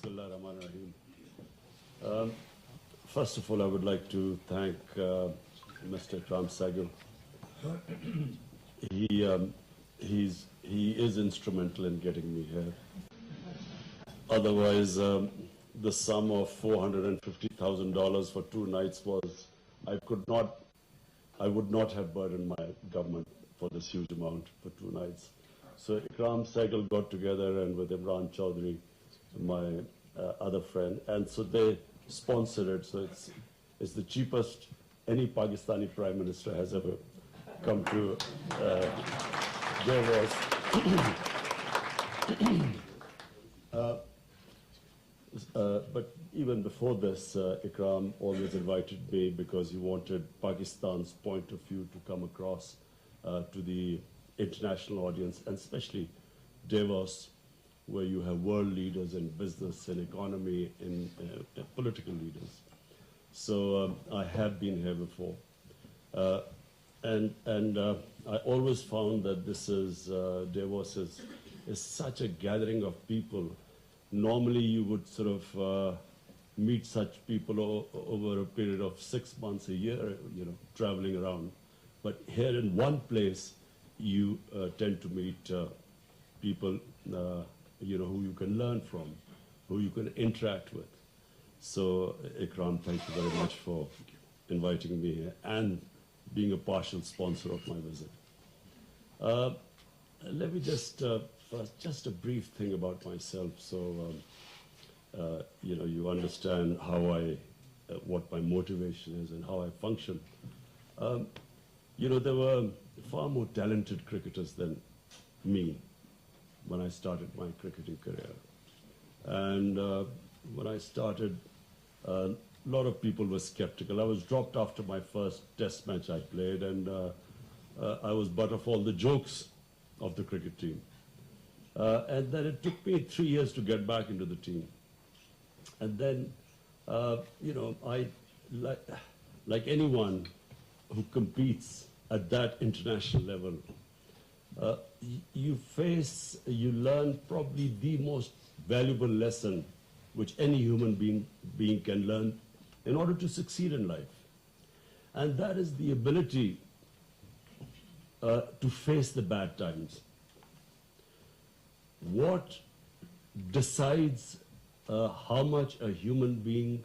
Bismillah ar-Rahman ar-Rahim. First of all, I would like to thank Mr. Ikram Sehgal. He is instrumental in getting me here. Otherwise, the sum of $450,000 for 2 nights was, I would not have burdened my government for this huge amount for 2 nights. So Ikram Sehgal got together and with Imran Chaudhry, my other friend, and so they sponsored it. So it's the cheapest any Pakistani Prime Minister has ever come to Davos. But even before this, Ikram always invited me because he wanted Pakistan's point of view to come across to the international audience, and especially Davos, where you have world leaders in business and economy and political leaders. So I have been here before. And I always found that this is, Davos is such a gathering of people. Normally you would sort of meet such people over a period of 6 months, a year, traveling around. But here in one place, you tend to meet people, who you can learn from, who you can interact with. So, Ikram, thank you very much for inviting me here and being a partial sponsor of my visit. Let me just, first, just a brief thing about myself, so you understand how what my motivation is and how I function. There were far more talented cricketers than me when I started my cricketing career. And when I started, a lot of people were skeptical. I was dropped after my first test match I played, and I was butt of all the jokes of the cricket team. And then it took me 3 years to get back into the team. And then, I, like anyone who competes at that international level, you learn probably the most valuable lesson which any human being can learn in order to succeed in life. And that is the ability to face the bad times. What decides how much a human being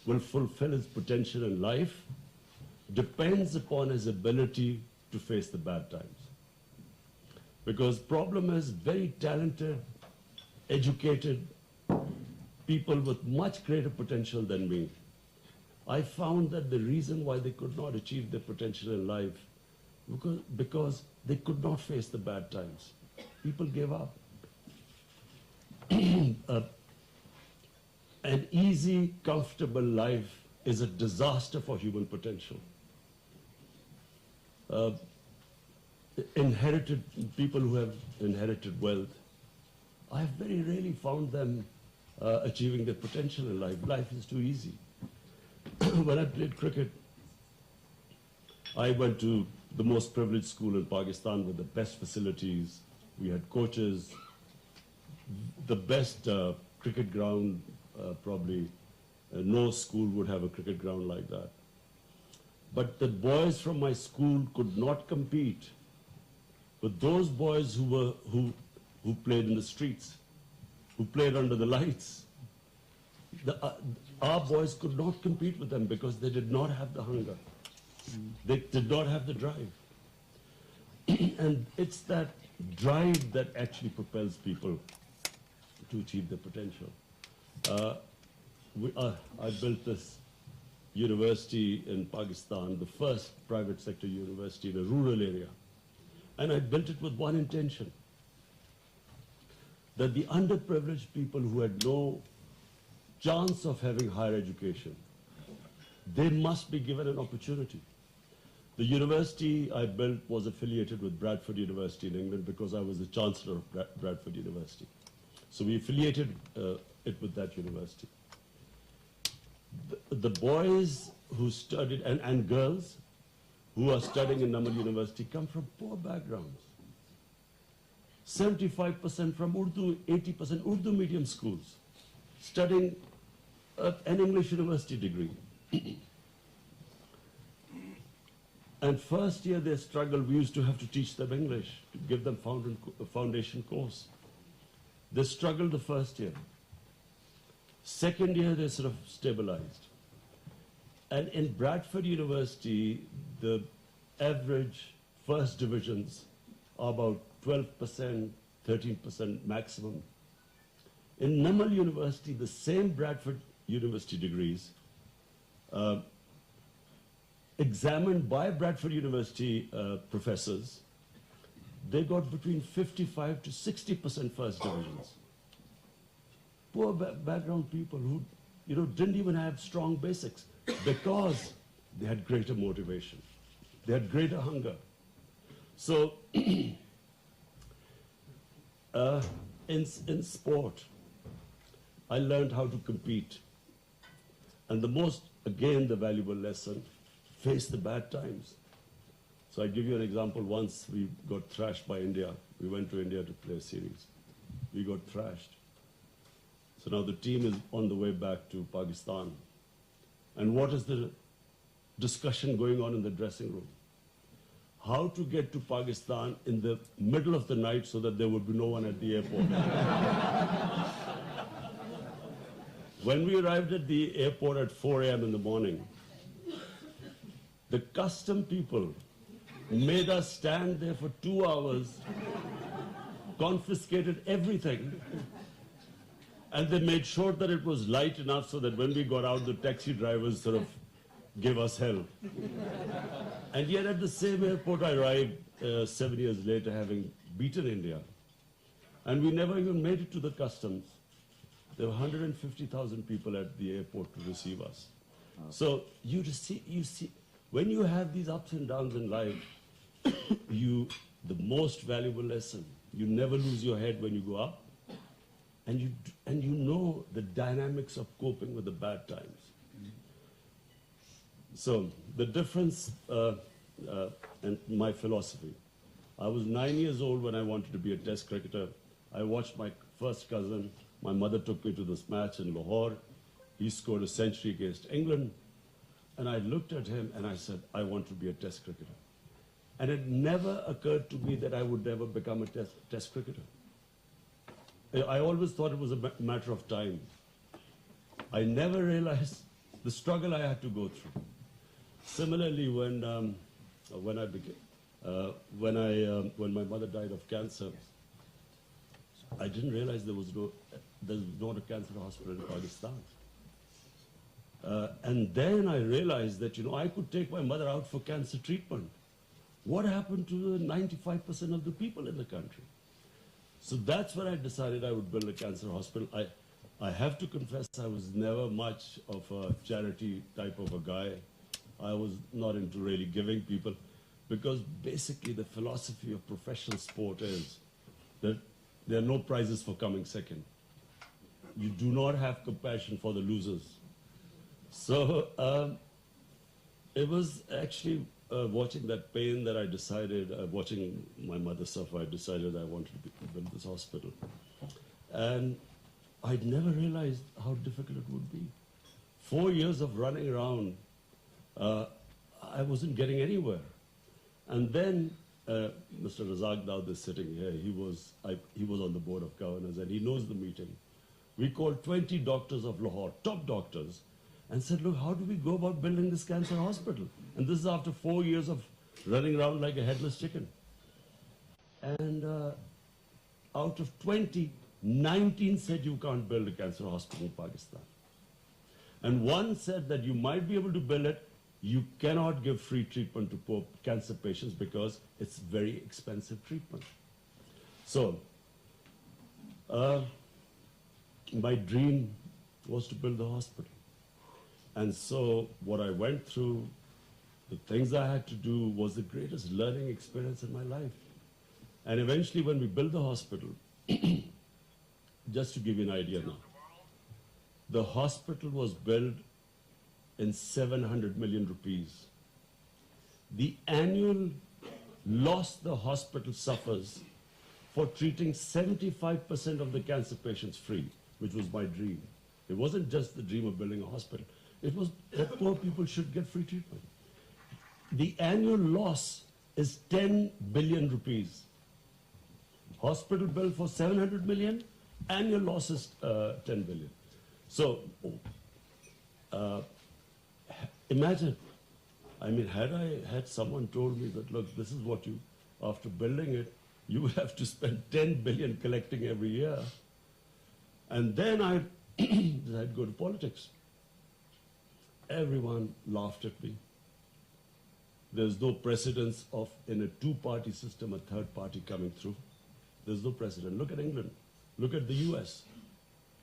will fulfill his potential in life depends upon his ability to face the bad times. Because problem is very talented, educated people with much greater potential than me. I found that the reason why they could not achieve their potential in life because they could not face the bad times. People gave up. An easy, comfortable life is a disaster for human potential. People who have inherited wealth, I have very rarely found them achieving their potential in life. Life is too easy. When I played cricket, I went to the most privileged school in Pakistan with the best facilities. We had coaches, the best cricket ground, probably no school would have a cricket ground like that. But the boys from my school could not compete with those boys who played in the streets, who played under the lights. Our boys could not compete with them because they did not have the hunger. They did not have the drive. And it's that drive that actually propels people to achieve their potential. I built this university in Pakistan, the first private sector university in a rural area. And I built it with one intention, that the underprivileged people who had no chance of having higher education, they must be given an opportunity. The university I built was affiliated with Bradford University in England because I was the chancellor of Bradford University. So we affiliated it with that university. The boys who studied, and girls who are studying in Namal University come from poor backgrounds. 75% from Urdu, 80% Urdu medium schools. studying an English university degree. And first year they struggled. We used to have to teach them English, to give them foundation course. They struggled the first year. Second year they sort of stabilized. And in Bradford University, the average first divisions are about 12%, 13% maximum. In Namal University, the same Bradford University degrees, examined by Bradford University professors, they got between 55 to 60% first divisions. Poor background people who didn't even have strong basics because they had greater motivation. They had greater hunger. So in sport, I learned how to compete. And the valuable lesson, face the bad times. So I give you an example. Once we got thrashed by India. We went to India to play a series. We got thrashed. So now the team is on the way back to Pakistan. And what is the discussion going on in the dressing room? How to get to Pakistan in the middle of the night so that there would be no one at the airport. When we arrived at the airport at 4 a.m. in the morning, the custom people made us stand there for 2 hours, confiscated everything, and they made sure that it was light enough so that when we got out, the taxi drivers sort of gave us hell. And yet at the same airport, I arrived 7 years later, having beaten India. And we never even made it to the customs. There were 150,000 people at the airport to receive us. So you see, when you have these ups and downs in life, the most valuable lesson, you never lose your head when you go up, and you know the dynamics of coping with the bad times. So the difference in my philosophy. I was 9 years old when I wanted to be a test cricketer. I watched my first cousin. My mother took me to this match in Lahore. He scored a century against England. And I looked at him and I said, I want to be a test cricketer. And it never occurred to me that I would never become a test cricketer. I always thought it was a matter of time. I never realized the struggle I had to go through. Similarly, when my mother died of cancer, I didn't realize there's not a cancer hospital in Pakistan. And then I realized that, I could take my mother out for cancer treatment. What happened to the 95% of the people in the country? So that's when I decided I would build a cancer hospital. I have to confess I was never much of a charity type of a guy. I was not into really giving people, because basically the philosophy of professional sport is that there are no prizes for coming second. You do not have compassion for the losers. So it was actually watching that pain that I decided, watching my mother suffer, I decided I wanted to build this hospital. And I'd never realized how difficult it would be. 4 years of running around, I wasn't getting anywhere. And then Mr. Razak Daud is sitting here. He was on the board of governors, and he knows the meeting. We called 20 doctors of Lahore, top doctors, and said, look, how do we go about building this cancer hospital? And this is after 4 years of running around like a headless chicken. And out of 20, 19 said you can't build a cancer hospital in Pakistan. And one said that you might be able to build it, you cannot give free treatment to poor cancer patients because it's very expensive treatment. So, my dream was to build a hospital. And so what I went through, the things I had to do, was the greatest learning experience in my life. And eventually when we built the hospital, just to give you an idea now, the hospital was built in 700 million rupees. The annual loss the hospital suffers for treating 75% of the cancer patients free, which was my dream, It wasn't just the dream of building a hospital. It was that poor people should get free treatment. The annual loss is 10 billion rupees. Hospital bill for 700 million, annual loss is 10 billion. So imagine, I mean, had someone told me that, look, this is what you, after building it, you will have to spend 10 billion collecting every year. And then I'd go to politics. Everyone laughed at me. There's no precedence of, in a two-party system, a third party coming through. There's no precedent. Look at England. Look at the US.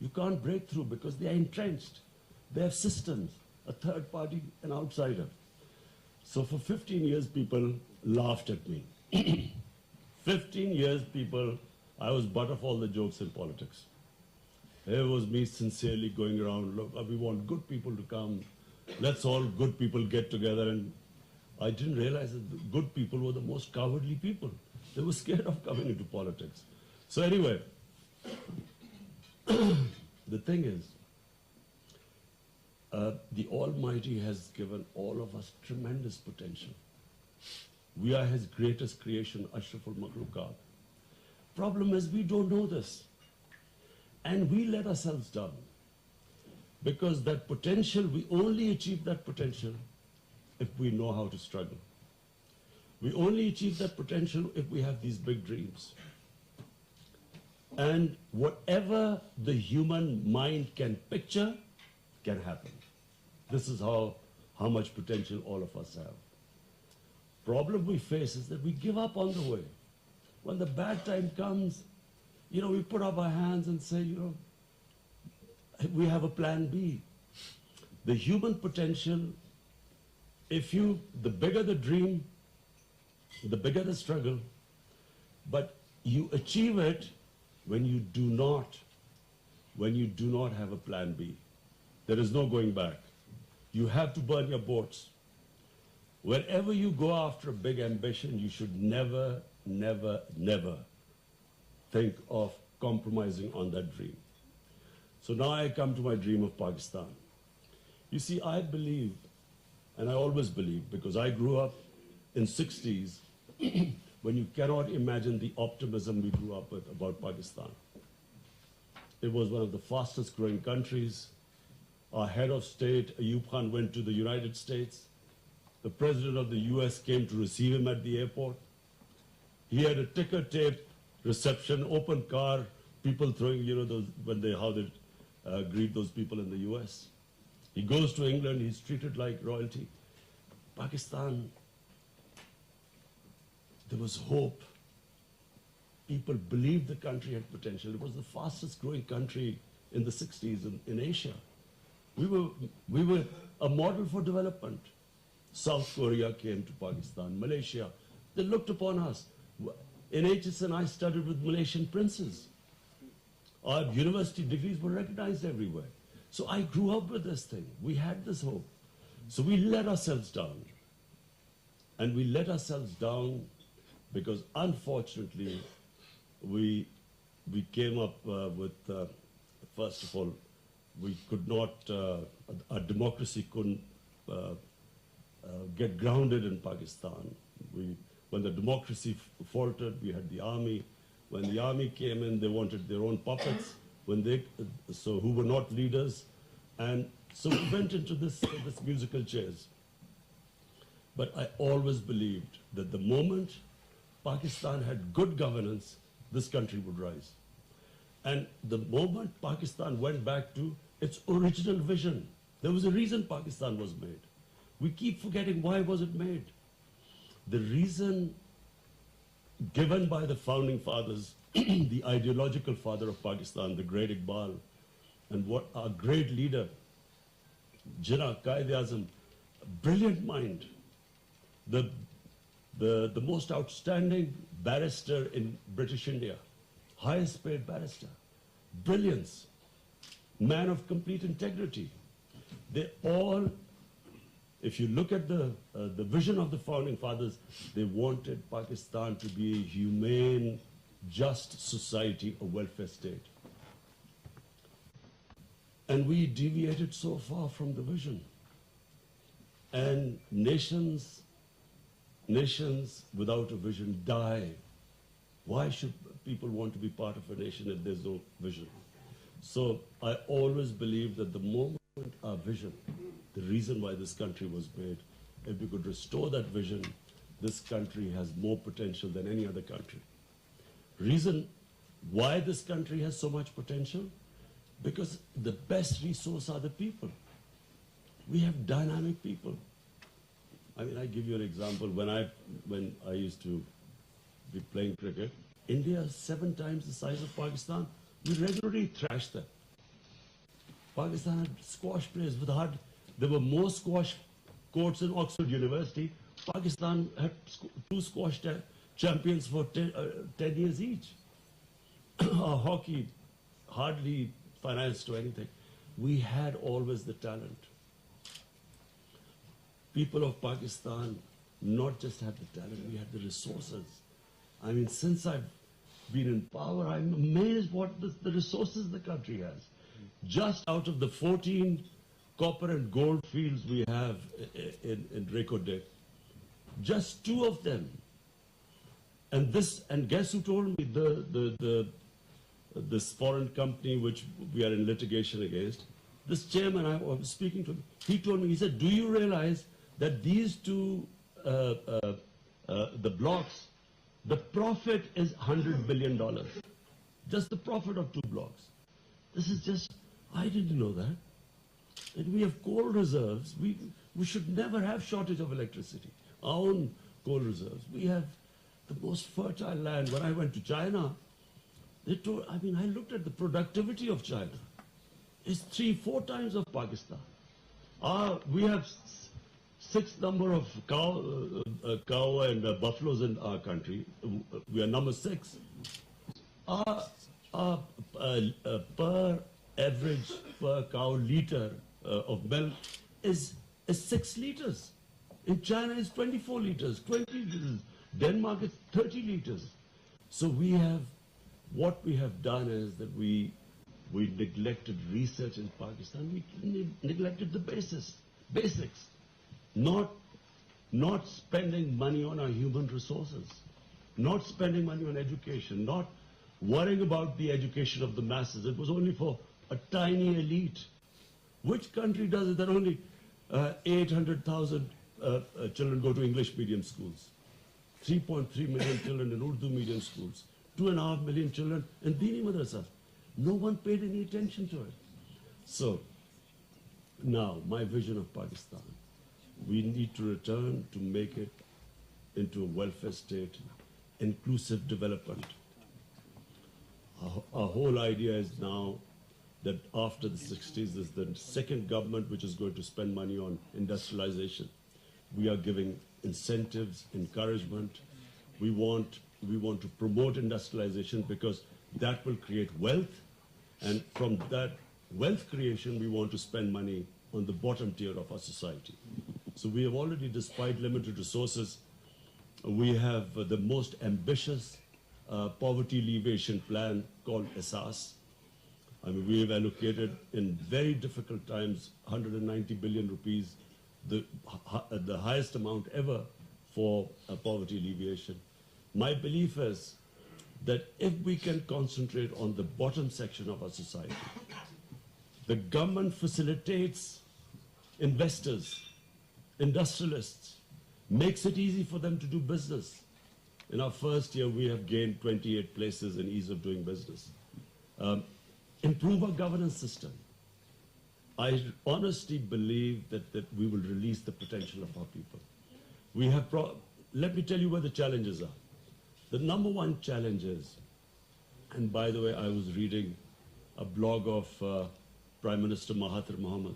You can't break through because they are entrenched. They have systems, a third party, an outsider. So for 15 years, people laughed at me. 15 years, people, I was butt of all the jokes in politics. It was me sincerely going around, look, we want good people to come. Let's all good people get together. And I didn't realize that the good people were the most cowardly people. They were scared of coming into politics. So anyway, the thing is, the Almighty has given all of us tremendous potential. We are His greatest creation, Ashraful Makhluqat. Problem is, we don't know this. And we let ourselves down. Because that potential, we only achieve that potential if we know how to struggle. We only achieve that potential if we have these big dreams. And whatever the human mind can picture can happen. This is how much potential all of us have. Problem we face is that we give up on the way. When the bad time comes, you know, we put up our hands and say, you know, we have a plan B. The human potential, the bigger the dream, the bigger the struggle, but you achieve it when you do not have a plan B. There is no going back. You have to burn your boats. Wherever you go after a big ambition, you should never, never, never think of compromising on that dream. So now I come to my dream of Pakistan. You see, I believe, and I always believe, because I grew up in 60s, when you cannot imagine the optimism we grew up with about Pakistan. It was one of the fastest growing countries. Our head of state, Ayub Khan, went to the United States. The president of the US came to receive him at the airport. He had a ticker tape reception, open car, people throwing, you know, how they greet those people in the US. He goes to England, he's treated like royalty. Pakistan, there was hope. People believed the country had potential. It was the fastest growing country in the 60s in Asia. We were a model for development. South Korea came to Pakistan, Malaysia. They looked upon us. In HSN, I studied with Malaysian princes. Our university degrees were recognized everywhere. So I grew up with this thing. We had this hope. So we let ourselves down. And we let ourselves down because, unfortunately, we came up with, first of all, we could not, our democracy couldn't get grounded in Pakistan. When the democracy faltered, we had the army. When the army came in, they wanted their own puppets, who were not leaders. And so we went into this musical chairs. But I always believed that the moment Pakistan had good governance, this country would rise. And the moment Pakistan went back to its original vision, there was a reason Pakistan was made. We keep forgetting why was it made. The reason given by the founding fathers, the ideological father of Pakistan, the great Iqbal, and what our great leader, Jinnah Quaid-e-Azam, brilliant mind, the most outstanding barrister in British India, highest paid barrister, brilliance, man of complete integrity. They all, if you look at the vision of the founding fathers, they wanted Pakistan to be a humane, just society, a welfare state. And we deviated so far from the vision. And nations without a vision die. Why should people want to be part of a nation if there's no vision? So I always believe that the moment our vision, the reason why this country was made, if we could restore that vision, this country has more potential than any other country. Reason why this country has so much potential? Because the best resource are the people. We have dynamic people. I mean, I give you an example. When I used to be playing cricket, India is 7 times the size of Pakistan. We regularly thrashed them. Pakistan had squash players with hard. There were more squash courts in Oxford University. Pakistan had 2 squash champions for 10 years each. Our hockey hardly financed to anything. We had always the talent. People of Pakistan not just had the talent, we had the resources. I mean, since I've been in power, I'm amazed what the resources the country has. Just out of the 14 copper and gold fields we have in Rekodek, just 2 of them. And guess who told me this foreign company which we are in litigation against, this chairman I was speaking to, he told me, he said, do you realize that these 2, the blocks, the profit is $100 billion. Just the profit of 2 blocks. This is just, I didn't know that. And we have coal reserves. We should never have shortage of electricity. Our own coal reserves. We have the most fertile land. When I went to China, they told, I mean, I looked at the productivity of China. It's 3-4 times of Pakistan. We have 6 number of cow and buffaloes in our country. We are number 6. Our per average per cow liter of milk is 6 liters. In China it's 24 liters, 20 liters. Denmark is 30 liters. So what we have done is that we neglected research in Pakistan. We neglected the basics. Not spending money on our human resources, not spending money on education, not worrying about the education of the masses. It was only for a tiny elite. Which country does it that only 800,000 children go to English medium schools? 3.3 million children in Urdu medium schools. 2.5 million children in Dini madrasas. No one paid any attention to it. So, now, my vision of Pakistan. We need to return to make it into a welfare state, inclusive development. Our whole idea is now that after the 60s is the second government which is going to spend money on industrialization. We are giving incentives, encouragement. We want to promote industrialization because that will create wealth, and from that wealth creation we want to spend money on the bottom tier of our society. So we have already, despite limited resources, we have the most ambitious poverty alleviation plan called ESAS. I mean, we have allocated in very difficult times 190 billion rupees, the highest amount ever for poverty alleviation. My belief is that if we can concentrate on the bottom section of our society, the government facilitates investors, industrialists, makes it easy for them to do business. In our first year, we have gained 28 places in ease of doing business. Improve our governance system. I honestly believe that we will release the potential of our people. Let me tell you where the challenges are. The number one challenge is, and by the way, I was reading a blog of Prime Minister Mahathir Mohamad.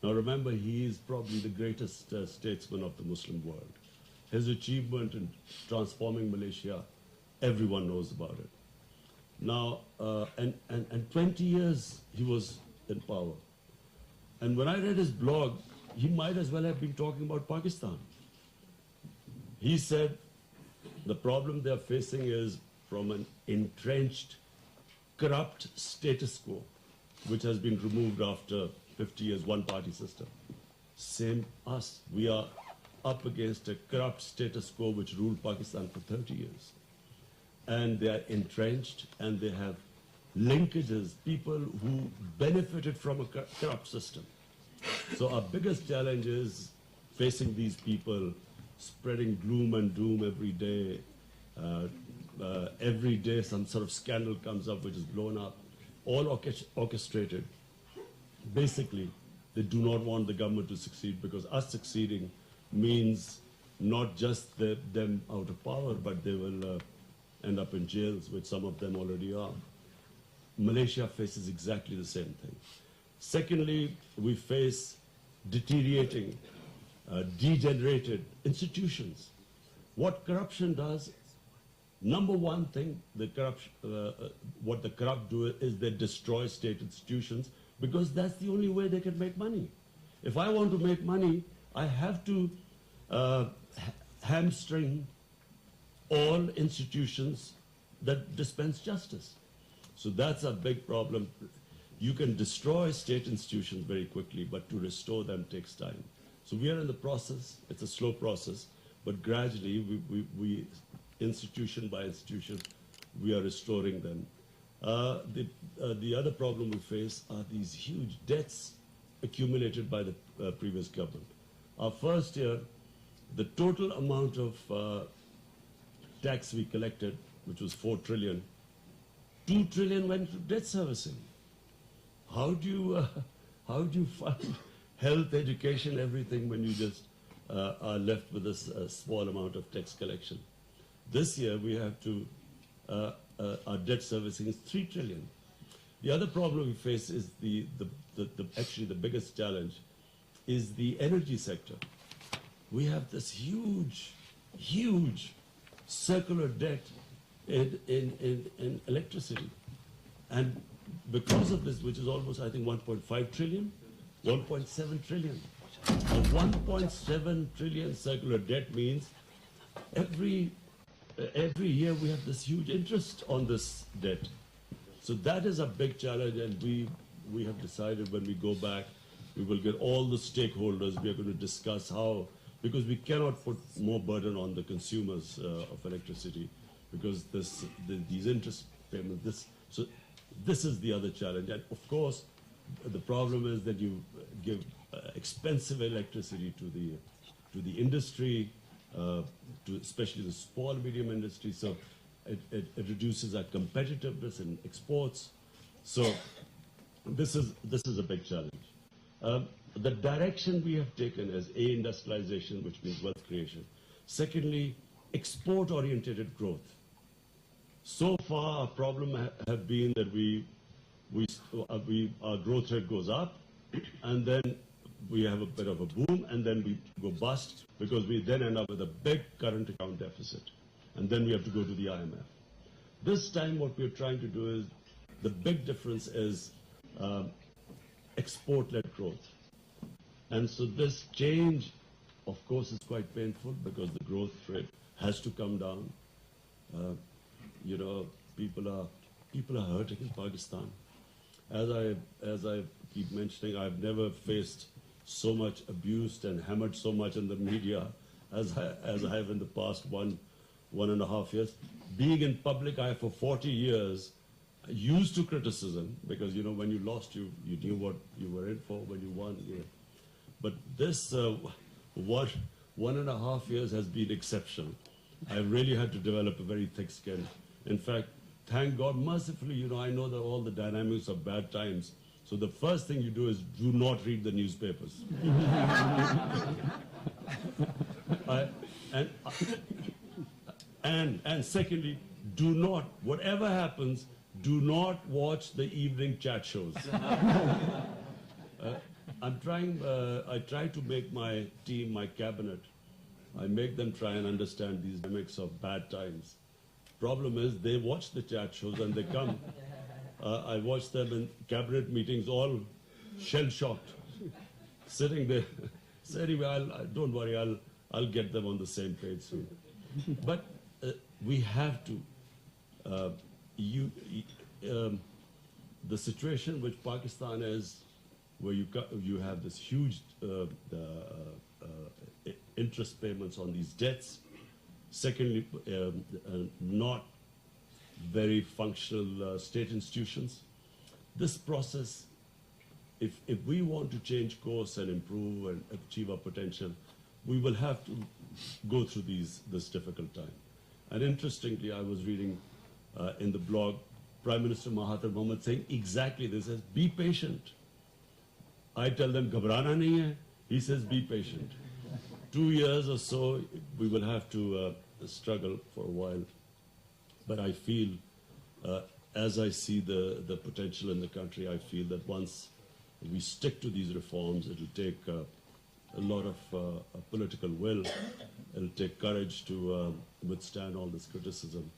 Now remember, he is probably the greatest statesman of the Muslim world. His achievement in transforming Malaysia, everyone knows about it. Now, and 20 years he was in power. And when I read his blog, he might as well have been talking about Pakistan. He said the problem they're facing is from an entrenched, corrupt status quo. which has been removed after 50 years, one-party system. Same us. We are up against a corrupt status quo which ruled Pakistan for 30 years. And they are entrenched, and they have linkages, people who benefited from a corrupt system. So our biggest challenge is facing these people, spreading gloom and doom every day. Every day some sort of scandal comes up which is blown up, all orchestrated. Basically, they do not want the government to succeed, because us succeeding means not just them out of power, but they will end up in jails, which some of them already are. Malaysia faces exactly the same thing. Secondly, we face deteriorating, degenerated institutions. What corruption does, number one thing, what the corrupt do is they destroy state institutions, because that's the only way they can make money. If I want to make money, I have to hamstring all institutions that dispense justice. So that's a big problem. You can destroy state institutions very quickly, but to restore them takes time. So we are in the process. It's a slow process, but gradually, we institution by institution, we are restoring them. The other problem we face are these huge debts accumulated by the previous government. Our first year, the total amount of tax we collected, which was 4 trillion, 2 trillion went to debt servicing. How do you fund health, education, everything when you just are left with this small amount of tax collection? This year we have to, our debt servicing is 3 trillion. The other problem we face is actually the biggest challenge is the energy sector. We have this huge circular debt in electricity. And because of this, which is almost, I think, 1.5 trillion, 1.7 trillion. A 1.7 trillion circular debt means every year we have this huge interest on this debt. So that is a big challenge, and we have decided when we go back, we will get all the stakeholders. We are going to discuss how, because we cannot put more burden on the consumers of electricity, because these interest payments, so this is the other challenge. And of course, the problem is that you give expensive electricity to the industry, to especially the small medium industry. So it reduces our competitiveness in exports. So this is a big challenge. The direction we have taken is industrialization, which means wealth creation. Secondly, export-oriented growth. So far, our problem have been that our growth rate goes up, and then we have a bit of a boom, and then we go bust, because we then end up with a big current account deficit, and then we have to go to the IMF. This time, what we're trying to do is, the big difference is export-led growth. And so this change, of course, is quite painful, because the growth rate has to come down. You know, people are hurting in Pakistan. As I keep mentioning, I've never faced so much abused and hammered so much in the media as I have in the past one and a half years. Being in public, I for 40 years used to criticism, because you know, when you lost, you knew what you were in for. When you won, but this 1.5 years has been exceptional. I really had to develop a very thick skin. In fact, thank God, mercifully, you know, I know that all the dynamics of bad times. So the first thing you do is do not read the newspapers. And secondly, do not, whatever happens, do not watch the evening chat shows. I try to make my team, my cabinet, I make them try and understand these dynamics of bad times. Problem is, they watch the chat shows and they come. I watch them in cabinet meetings, all shell-shocked, sitting there. So anyway, don't worry, I'll get them on the same page soon. But we have to. the situation which Pakistan is, where you have this huge interest payments on these debts. Secondly, not very functional state institutions. This process, if we want to change course and improve and achieve our potential, we will have to go through this difficult time. And interestingly, I was reading in the blog, Prime Minister Mahathir Mohamad saying exactly this, says, be patient. I tell them, ghabrana nahi hai. He says, be patient. 2 years or so, we will have to struggle for a while. But I feel, as I see the potential in the country, I feel that once we stick to these reforms, it'll take a lot of political will. It'll take courage to withstand all this criticism.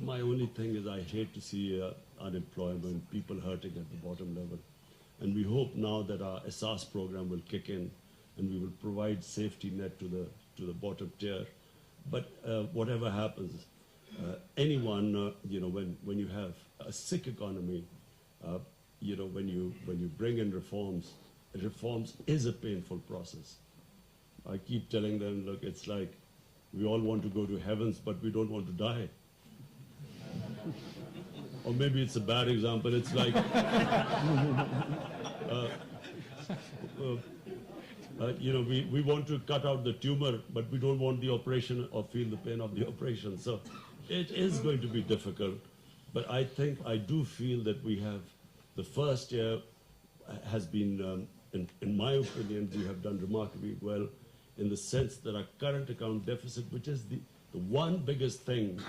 My only thing is I hate to see unemployment, people hurting at the bottom level. And we hope now that our SARS program will kick in and we will provide safety net to the bottom tier. But whatever happens, anyone, when you have a sick economy, when you bring in reforms is a painful process. I keep telling them, look, it's like we all want to go to heavens, but we don't want to die. Or maybe it's a bad example. It's like, we want to cut out the tumor, but we don't want the operation or feel the pain of the operation. So it is going to be difficult. But I do feel that we have, the first year has been, in my opinion, we have done remarkably well in the sense that our current account deficit, which is the one biggest thing,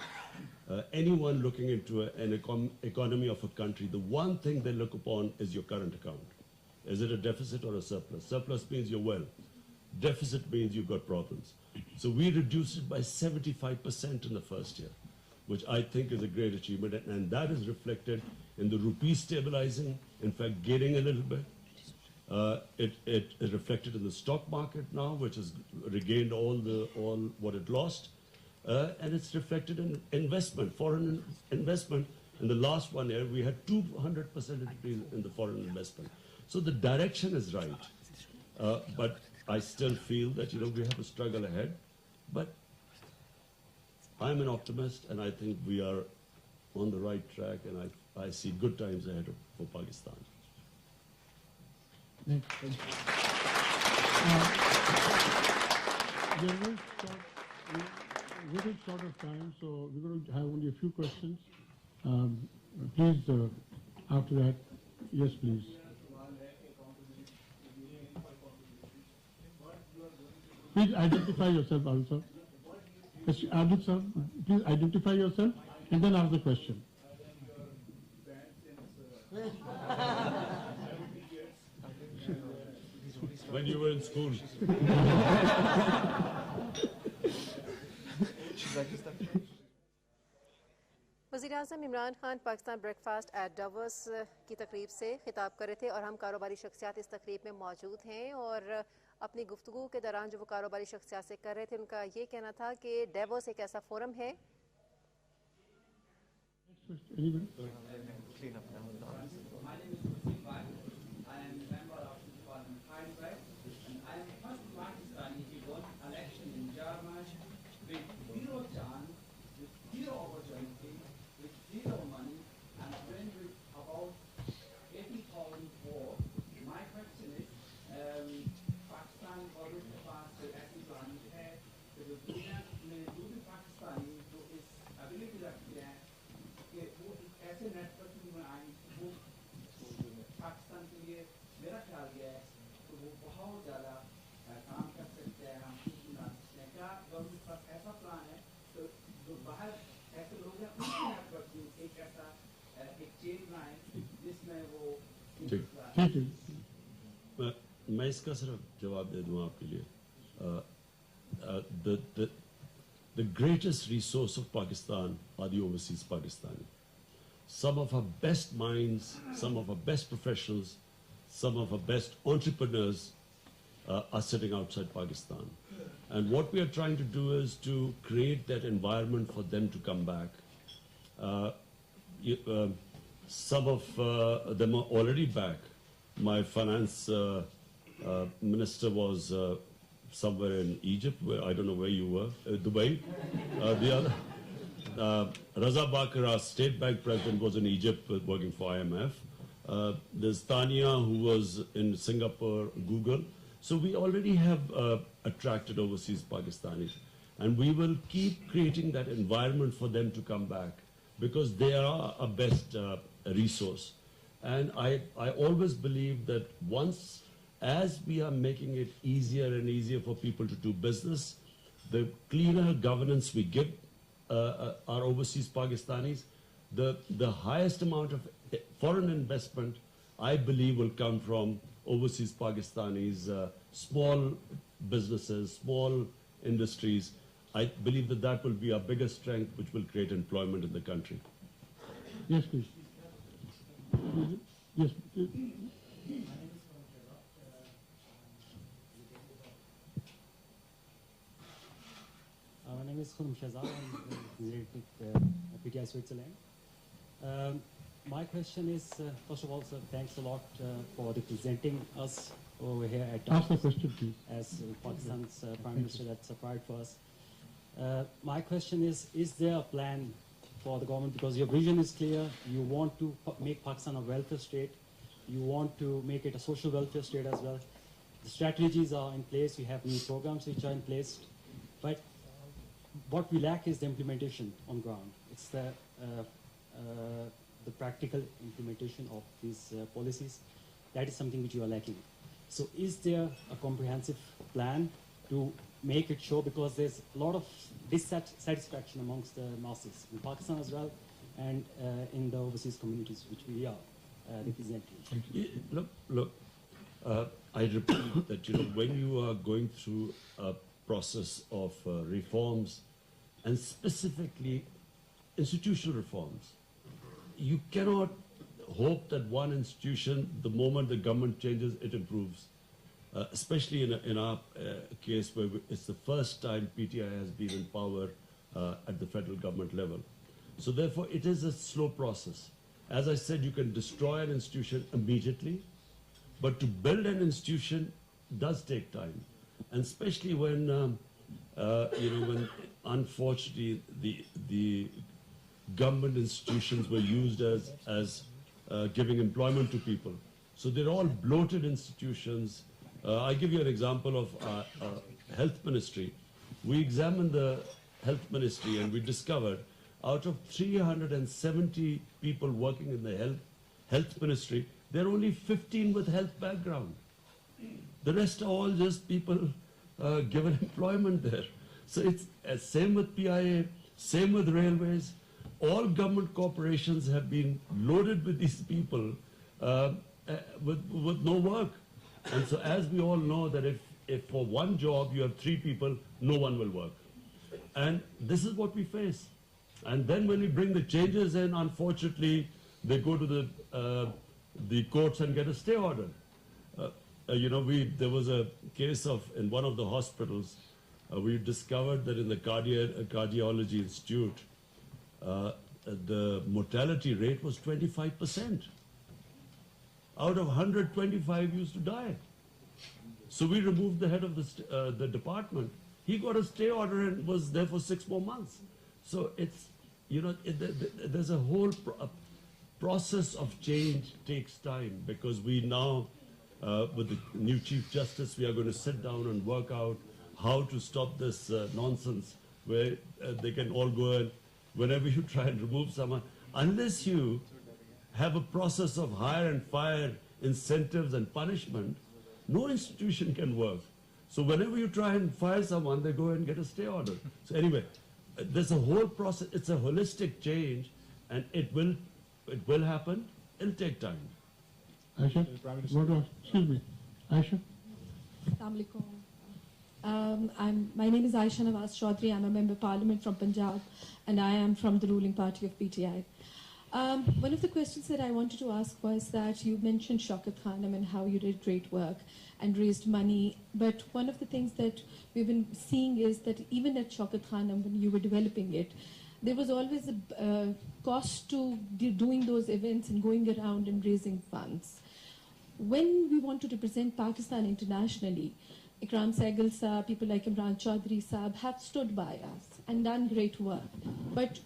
anyone looking into an economy of a country, the one thing they look upon is your current account. Is it a deficit or a surplus? Surplus means you're well. Deficit means you've got problems. So we reduced it by 75% in the first year, which I think is a great achievement. And that is reflected in the rupee stabilizing, in fact, gaining a little bit. It reflected in the stock market now, which has regained all what it lost. And it's reflected in investment, foreign investment. In the last 1 year, we had 200% increase in the foreign investment. So the direction is right. But I still feel that, we have a struggle ahead. But I'm an optimist, and I think we are on the right track, and I see good times ahead for Pakistan. Next. We're short of time, so we're going to have only a few questions. Please, after that, yes, please. Please identify yourself, Abid sir. Abid sir, please identify yourself and then ask the question. When you were in school. वज़ीर-ए-आज़म Imran Khan Pakistan breakfast at Davos की तकरीब से खिताब कर रहे थे और हम कारोबारी शख्सियात इस तकरीब में मौजूद हैं और अपनी गुफ्तगू के दौरान जो वो कारोबारी शख्सियात से कर रहे थे उनका ये कहना था कि डावोस एक ऐसा फोरम है zero money and when with about 80,000 votes. My question is, Pakistan always the past ऐसी प्लानिंग है कि जो दुनिया में जो भी पाकिस्तानी जो इस एबिलिटी रखते हैं कि वो ऐसे नेटवर्क में आए वो पाकिस्तान के लिए मेरा ख्याल ये है तो वो बहुत ज़्यादा काम कर सकते हैं हम क्या गवर्नमेंट का ऐसा प्लान है तो जो बाहर ऐसे लोग हैं उनकी नेटवर्क में एक ऐसा एक चेन बनाए जिसमें वो मैं इसका सिर्फ जवाब दे दूं आपके लिए the greatest resource of Pakistan are the overseas Pakistani. Some of our best minds, some of our best professionals, some of our best entrepreneurs are sitting outside Pakistan. And what we are trying to do is to create that environment for them to come back. some of them are already back. My finance minister was somewhere in Egypt, where I don't know where you were, Dubai. The other, Raza Bakr, our State Bank president, was in Egypt working for IMF. There's Tania, who was in Singapore, Google. So we already have attracted overseas Pakistanis. And we will keep creating that environment for them to come back, because they are our best resource. And I always believe that once, as we are making it easier and easier for people to do business, the cleaner governance we give our overseas Pakistanis, the highest amount of foreign investment, I believe, will come from overseas Pakistanis, small businesses, small industries. I believe that that will be our biggest strength, which will create employment in the country. Yes, please. Yes. My name is Khunum Shazad. I'm related with PTI Switzerland. My question is, first of all, sir, thanks a lot for representing us over here at Davos. Ask the question, please. As Pakistan's Prime Minister, that's a pride for us. My question is there a plan for the government? Because your vision is clear. You want to make Pakistan a welfare state. You want to make it a social welfare state as well. The strategies are in place. You have new programs which are in place. But what we lack is the implementation on ground. It's the practical implementation of these policies. That is something which you are lacking. So is there a comprehensive plan to make it show? Because there's a lot of dissatisfaction amongst the masses in Pakistan as well, and in the overseas communities which we are representing. Look, I repeat that, when you are going through a process of reforms, and specifically institutional reforms, you cannot hope that one institution, the moment the government changes, it improves. Especially in our case, where it's the first time PTI has been in power at the federal government level. So therefore, it is a slow process. As I said, you can destroy an institution immediately, but to build an institution does take time. And especially when, when unfortunately the government institutions were used as giving employment to people. So they're all bloated institutions. I give you an example of health ministry. We examined the health ministry and we discovered out of 370 people working in the health ministry, there are only 15 with health background. The rest are all just people given employment there. So it's same with PIA, same with railways. All government corporations have been loaded with these people with no work. And so as we all know that if for one job you have 3 people, no one will work. And this is what we face. And then when we bring the changes in, unfortunately, they go to the courts and get a stay order. There was a case in one of the hospitals, we discovered that in the cardiology institute, the mortality rate was 25%. Out of 125 used to die. So we removed the head of the department. He got a stay order and was there for 6 more months. So it's, there's a whole process of change takes time, because we now, with the new Chief Justice, we are going to sit down and work out how to stop this nonsense where they can all go and whenever you try and remove someone, unless you have a process of hire and fire, incentives and punishment, no institution can work. So whenever you try and fire someone, they go and get a stay order. So anyway, there's a whole process. It's a holistic change, and it will happen. It'll take time. Aisha, excuse me. Aisha. Assalamu alaikum. My name is Aisha Nawaz Chaudhry. I'm a member of Parliament from Punjab, and I am from the ruling party of PTI. One of the questions that I wanted to ask was that you mentioned Shaukat Khanum and how you did great work and raised money. But one of the things that we've been seeing is that even at Shaukat Khanum, when you were developing it, there was always a cost to doing those events and going around and raising funds. When we want to represent Pakistan internationally, Ikram Sehgal Saab, people like Imran Chaudhry Saab have stood by us and done great work. But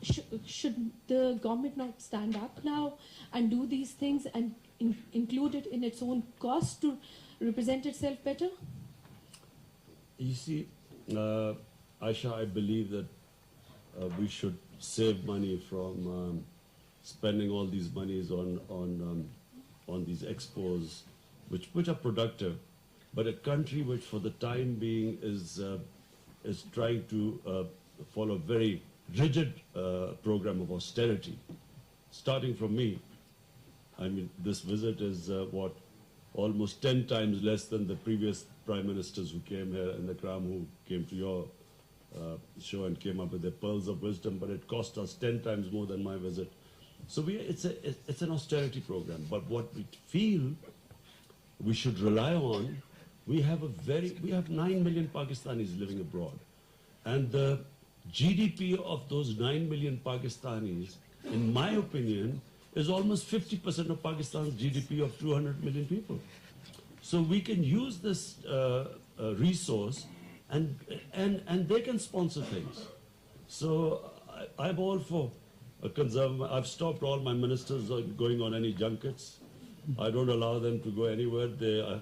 should the government not stand up now and do these things and include it in its own cost to represent itself better? You see, Aisha, I believe that we should save money from spending all these monies on these expos, which are productive. But a country which, for the time being, is trying to follow a very rigid program of austerity, starting from me. I mean, this visit is almost 10 times less than the previous prime ministers who came here, and the Ikram who came to your show and came up with their pearls of wisdom. But it cost us 10 times more than my visit. So it's an austerity program. But what we feel we should rely on, we have 9 million Pakistanis living abroad, and the GDP of those 9 million Pakistanis, in my opinion, is almost 50% of Pakistan's GDP of 200 million people. So we can use this resource, and they can sponsor things. So I'm all for a conservative. I've stopped all my ministers going on any junkets. I don't allow them to go anywhere. They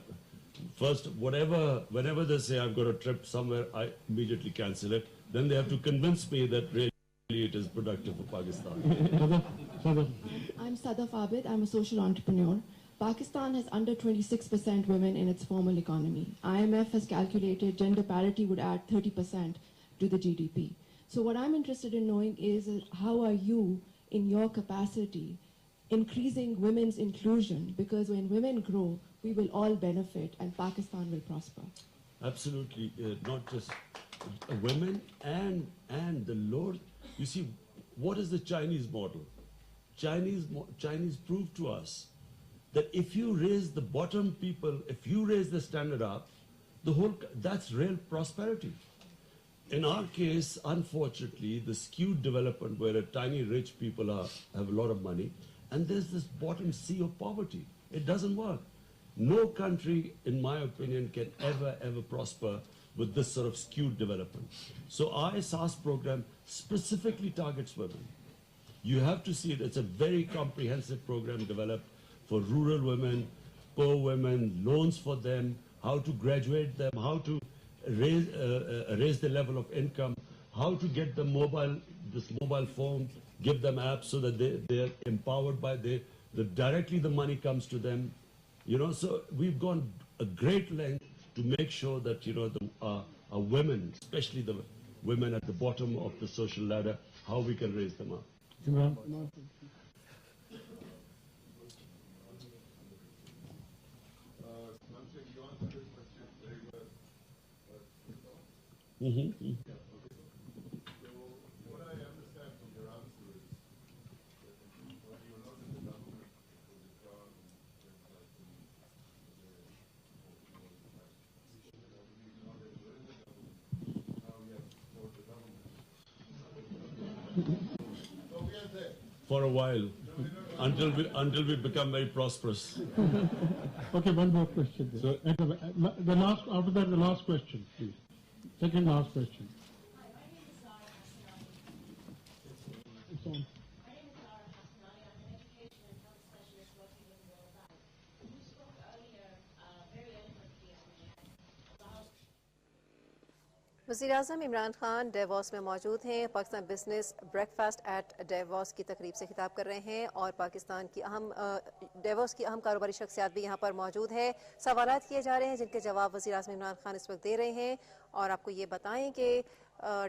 first, whenever they say I've got a trip somewhere, I immediately cancel it. Then they have to convince me that really it is productive for Pakistan. I'm Sadaf Abid. I'm a social entrepreneur. Pakistan has under 26% women in its formal economy. IMF has calculated gender parity would add 30% to the GDP. So what I'm interested in knowing is how are you, in your capacity, increasing women's inclusion? Because when women grow, we will all benefit and Pakistan will prosper. Absolutely, not just women and the Lord. You see, what is the Chinese model? Chinese proved to us that if you raise the bottom people, if you raise the standard up, that's real prosperity. In our case, unfortunately, the skewed development where a tiny rich people have a lot of money, and there's this bottom sea of poverty. It doesn't work. No country, in my opinion, can ever prosper with this sort of skewed development. So our SAS program specifically targets women. You have to see it. It's a very comprehensive program developed for rural women, poor women, loans for them, how to graduate them, how to raise the level of income, how to get them this mobile phone, give them apps so that they're empowered by directly the money comes to them. You know, so we've gone a great length to make sure that, you know, our women, especially the women at the bottom of the social ladder, how we can raise them up. Imran? Mm-hmm. What I understand from your answer is that when you were not in the government, was it gone and like now that you're in the government, now we have to support the government. So we are there. For a while, until we become very prosperous. Okay, one more question. So, the last, after that, the last question, please. Second last question. It's on. वज़ीर-ए-आज़म Imran Khan DeVos में मौजूद हैं। Pakistan business breakfast at Davos की तकरीब से खिताब कर रहे हैं और पाकिस्तान की डेवोस की अहम कारोबारी शख्सियात भी यहाँ पर मौजूद है। सवालात किए जा रहे हैं जिनके जवाब वज़ीर-ए-आज़म इमरान खान इस वक्त दे रहे हैं। और आपको ये बताएं कि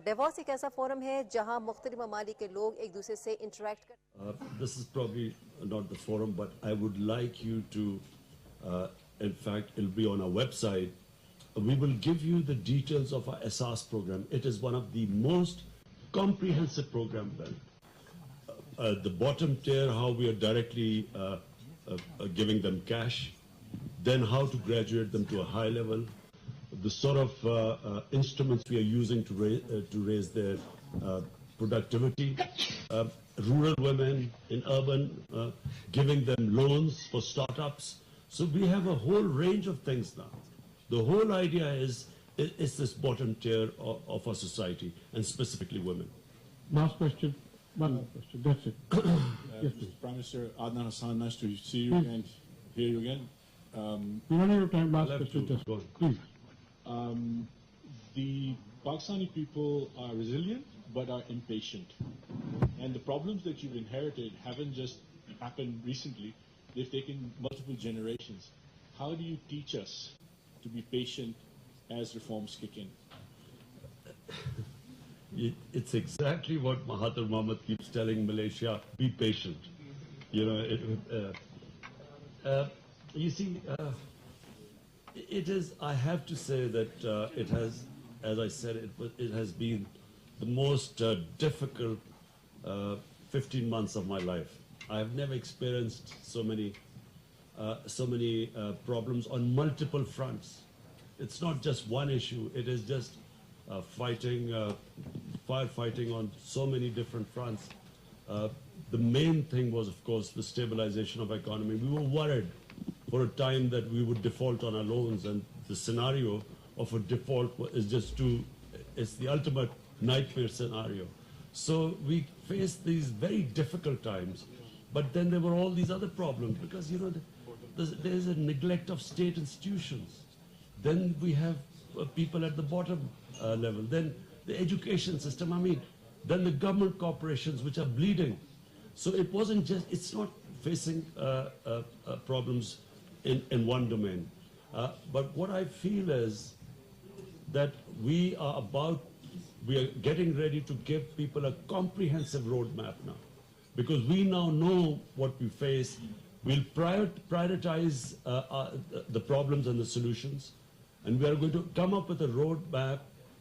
डेवोस एक ऐसा फोरम है जहाँ मुख्तलिफ ममालिक के लोग एक दूसरे से इंटरेक्ट कर This is probably not the forum, but I would like you to, in fact, it'll be on our website. We will give you the details of our SAS program. It is one of the most comprehensive programs. The bottom tier, how we are directly giving them cash, then how to graduate them to a high level, the sort of instruments we are using to raise their productivity, rural women in urban, giving them loans for startups. So we have a whole range of things now. The whole idea is this bottom tier of our society, and specifically women. Last question. One last question. That's it. Yes, please. Prime Minister Adnan Hassan, nice to see you and hear you again. We don't have time. Last I'll have question. to Just go on. please. The Pakistani people are resilient but are impatient. And the problems that you've inherited haven't just happened recently, they've taken multiple generations. How do you teach us to be patient as reforms kick in? It's exactly what Mahathir Mohamad keeps telling Malaysia: be patient. You know, you see, it is. I have to say that it has, as I said, it has been the most difficult 15 months of my life. I have never experienced so many problems on multiple fronts. It's not just one issue. It is just firefighting on so many different fronts. The main thing was, of course, the stabilization of economy. We were worried for a time that we would default on our loans, and the scenario of a default is just it's the ultimate nightmare scenario. So we faced these very difficult times, but then there were all these other problems because, you know, there's a neglect of state institutions. Then we have people at the bottom level. Then the education system, I mean, then the government corporations which are bleeding. So it wasn't just, it's not facing problems in one domain. But what I feel is that we are getting ready to give people a comprehensive roadmap now. Because we now know what we face. We'll prioritize the problems and the solutions. And we are going to come up with a roadmap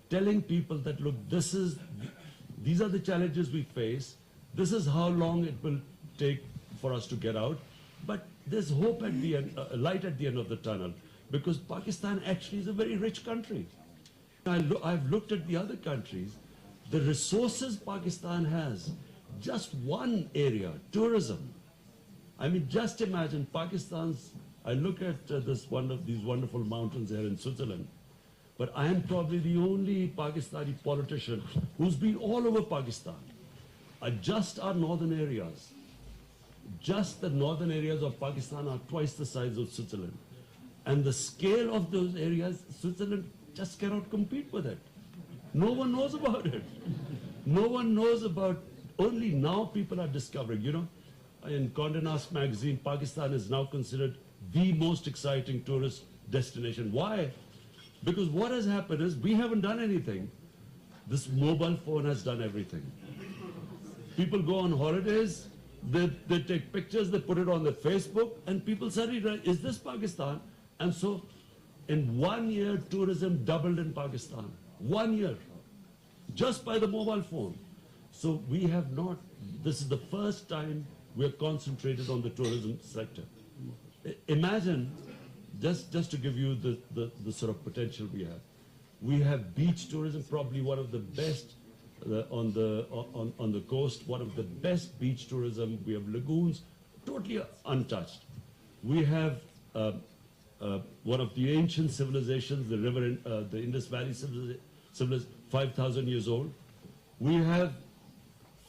telling people that, look, these are the challenges we face. This is how long it will take for us to get out. But there's hope at the end, light at the end of the tunnel, because Pakistan actually is a very rich country. I've looked at the other countries. The resources Pakistan has, just one area, tourism. I mean, just imagine Pakistan's, I look at these wonderful mountains here in Switzerland, but I am probably the only Pakistani politician who's been all over Pakistan. Just our northern areas, just the northern areas of Pakistan are twice the size of Switzerland. And the scale of those areas, Switzerland just cannot compete with it. No one knows about it. No one knows about, only now people are discovering, you know. In Condé Nast magazine, Pakistan is now considered the most exciting tourist destination. Why? Because what has happened is we haven't done anything. This mobile phone has done everything. People go on holidays, they take pictures, they put it on their Facebook, and people suddenly, is this Pakistan? And so in 1 year, tourism doubled in Pakistan. 1 year. Just by the mobile phone. So we have not, this is the first time we are concentrated on the tourism sector. Imagine, just to give you the sort of potential we have beach tourism, probably one of the best on the coast, one of the best beach tourism. We have lagoons, totally untouched. We have one of the ancient civilizations, the Indus Valley civilization, 5,000 years old. We have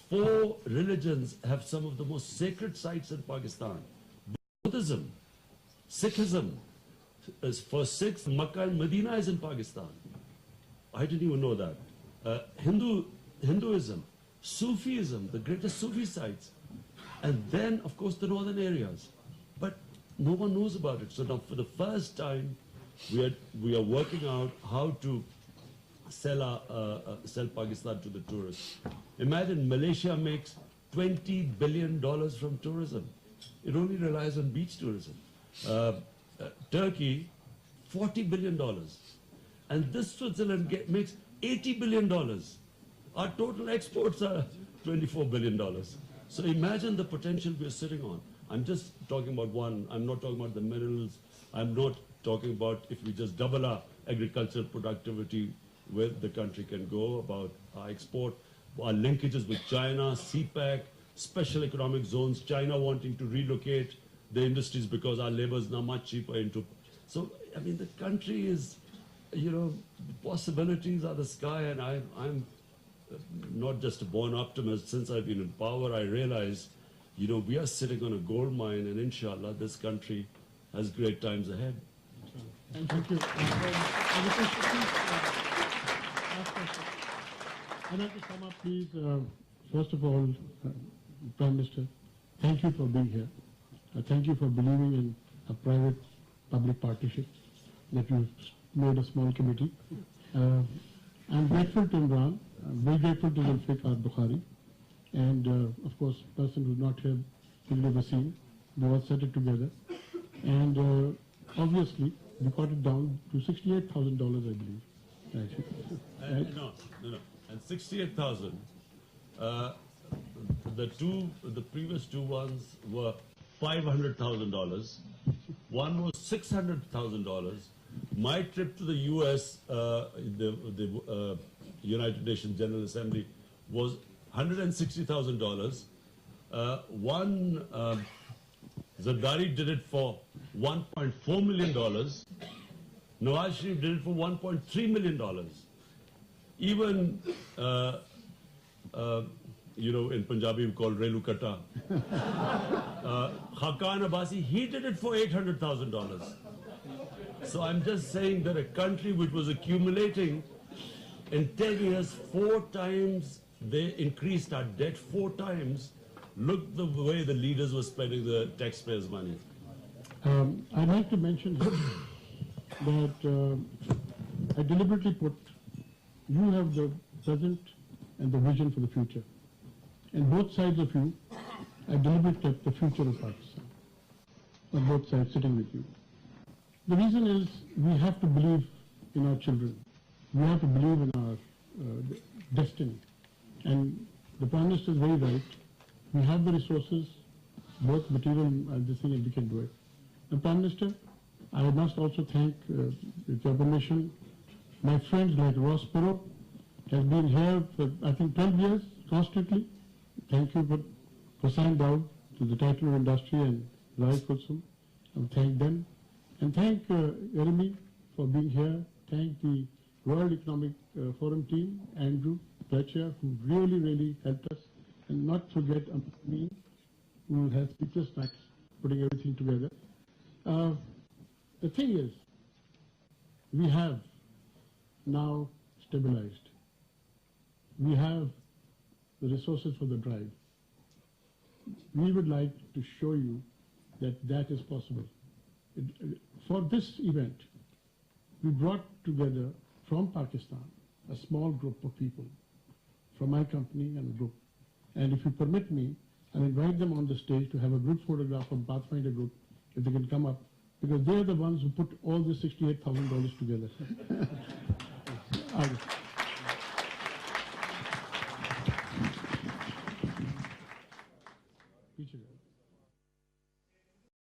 4 religions have some of the most sacred sites in Pakistan. Buddhism, Sikhism. For Sikhs, Makkah and Medina is in Pakistan. I didn't even know that. Hinduism, Sufism, the greatest Sufi sites. And then, of course, the northern areas. But no one knows about it. So now, for the first time, we are working out how to sell Pakistan to the tourists. Imagine Malaysia makes $20 billion from tourism. It only relies on beach tourism. Turkey, $40 billion. And this Switzerland makes $80 billion. Our total exports are $24 billion. So imagine the potential we're sitting on. I'm just talking about one. I'm not talking about the minerals. I'm not talking about if we just double our agricultural productivity, where the country can go, about our export. our linkages with China, CPEC, special economic zones, China wanting to relocate the industries because our labor is now much cheaper into. So, I mean, the country is, you know, possibilities are the sky, and I'm not just a born optimist. Since I've been in power, I realize, you know, we are sitting on a gold mine, and inshallah, this country has great times ahead. Thank you. I'd like to sum up, please. First of all, Prime Minister, thank you for being here. Thank you for believing in a private-public partnership that you've made a small committee. I'm grateful to Imran. I'm very grateful to Zulfikar Bukhari. And, of course, person who's not here, you've never seen. We all set it together. And obviously, we got it down to $68,000, I believe. Right? No. And 68,000. The previous two ones were $500,000. One was $600,000. My trip to the U.S., the United Nations General Assembly, was $160,000. One Zardari did it for $1.4 million. Nawaz Sharif did it for $1.3 million. Even, you know, in Punjabi we call Relu Kata. Hakan Abbasi, he did it for $800,000. So I'm just saying that a country which was accumulating in 10 years, 4 times they increased our debt 4 times. Look the way the leaders were spending the taxpayers' money. I'd like to mention that I deliberately put, you have the present and the vision for the future. And both sides of you, I deliberately kept the future of Pakistan. On both sides sitting with you. The reason is we have to believe in our children. We have to believe in our destiny. And the Prime Minister is very right. We have the resources, both material and this thing, and we can do it. And Prime Minister, I must also thank, with your permission, my friends like Ross Perot has been here for, I think, 12 years, constantly. Thank you for signing down to the title of industry and Rai Kulsum. And thank them. And thank Jeremy for being here. Thank the World Economic Forum team, Andrew Fletcher, who really helped us. And not forget me, who has speechless nights putting everything together. The thing is, we have now stabilized. We have the resources for the drive. We would like to show you that that is possible. For this event, we brought together from Pakistan a small group of people from my company and a group. And if you permit me, I'll invite them on the stage to have a group photograph from Pathfinder Group, if they can come up, because they're the ones who put all the $68,000 together.